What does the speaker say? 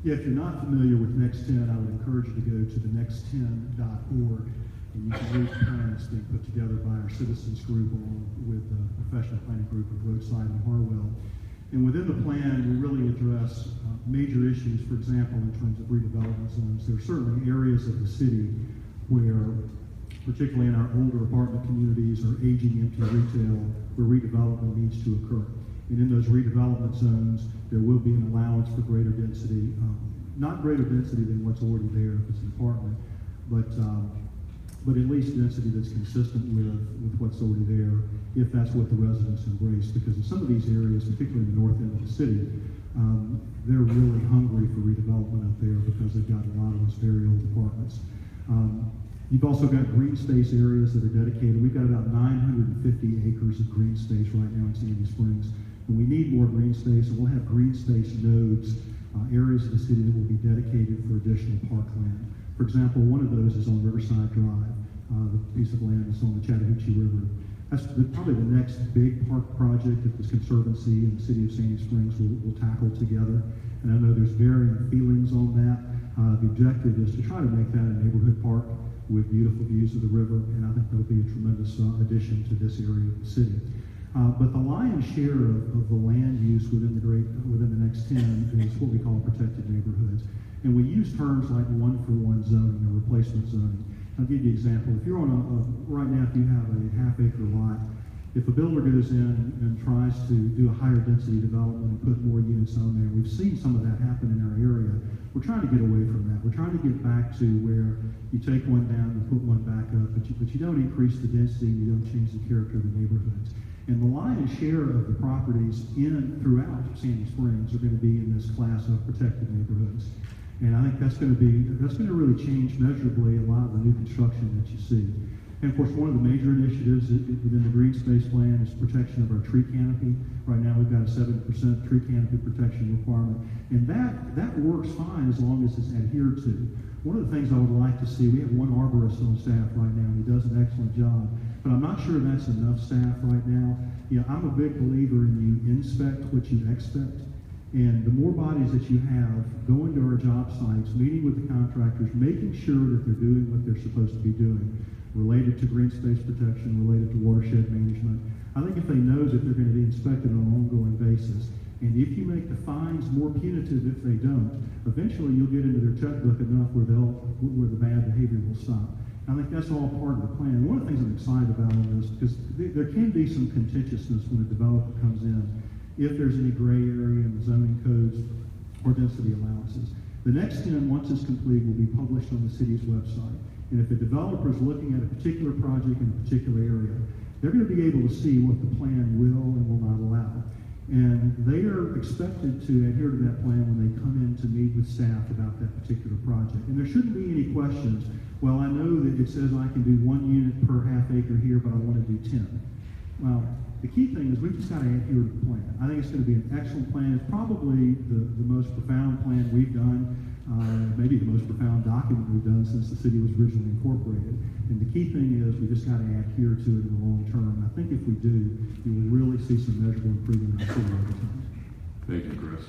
Yeah, if you're not familiar with Next 10, I would encourage you to go to the next10.org, and you can read the plan that's being put together by our citizens group along with the professional planning group of Roadside and Harwell. And within the plan, we really address major issues, for example, in terms of redevelopment zones. There are certainly areas of the city where, particularly in our older apartment communities or aging empty retail, where redevelopment needs to occur. And in those redevelopment zones, there will be an allowance for greater density, not greater density than what's already there if it's an apartment, but at least density that's consistent with what's already there, if that's what the residents embrace. Because in some of these areas, particularly in the north end of the city, they're really hungry for redevelopment up there because they've got a lot of those very old apartments. You've also got green space areas that are dedicated. We've got about 950 acres of green space right now in Sandy Springs. And we need more green space, and we'll have green space nodes, areas of the city that will be dedicated for additional parkland. For example, one of those is on Riverside Drive, the piece of land that's on the Chattahoochee River. That's probably the next big park project that this Conservancy and the city of Sandy Springs will tackle together. And I know there's varying feelings on that. The objective is to try to make that a neighborhood park with beautiful views of the river, and I think that'll be a tremendous addition to this area of the city. But the lion's share of the land use within the Next 10 is what we call protected neighborhoods. And we use terms like one-for-one zoning or replacement zoning. I'll give you an example. If you're on right now, if you have a half-acre lot, if a builder goes in and tries to do a higher density development and put more units on there, we've seen some of that happen in our area. We're trying to get away from that. We're trying to get back to where you take one down and put one back up, but you don't increase the density and you don't change the character of the neighborhoods. And the lion's share of the properties throughout Sandy Springs are going to be in this class of protected neighborhoods. And I think that's going to really change measurably a lot of the new construction that you see. And of course, one of the major initiatives within the green space plan is protection of our tree canopy. Right now, we've got a 7% tree canopy protection requirement, and that works fine as long as it's adhered to. One of the things I would like to see, we have one arborist on staff right now, and he does an excellent job, but I'm not sure that's enough staff right now. You know, I'm a big believer in you inspect what you expect. And the more bodies that you have going to our job sites, meeting with the contractors, making sure that they're doing what they're supposed to be doing, related to green space protection, related to watershed management. I think if they know that they're going to be inspected on an ongoing basis, and if you make the fines more punitive if they don't, eventually you'll get into their checkbook enough where the bad behavior will stop. I think that's all part of the plan. One of the things I'm excited about in this, because there can be some contentiousness when a developer comes in, if there's any gray area in the zoning codes or density allowances. The Next 10, once it's complete, will be published on the city's website. And if a developer is looking at a particular project in a particular area, they're going to be able to see what the plan will and will not allow. And they are expected to adhere to that plan when they come in to meet with staff about that particular project. And there shouldn't be any questions, well, I know that it says I can do 1 unit per half acre here, but I want to do 10. Well, the key thing is we've just got to adhere to the plan. I think it's going to be an excellent plan. It's probably the most profound plan we've done, maybe the most profound document we've done since the city was originally incorporated. And the key thing is we just got to adhere to it in the long term. I think if we do, you will really see some measurable improvement in our city over time. Thank you, Chris.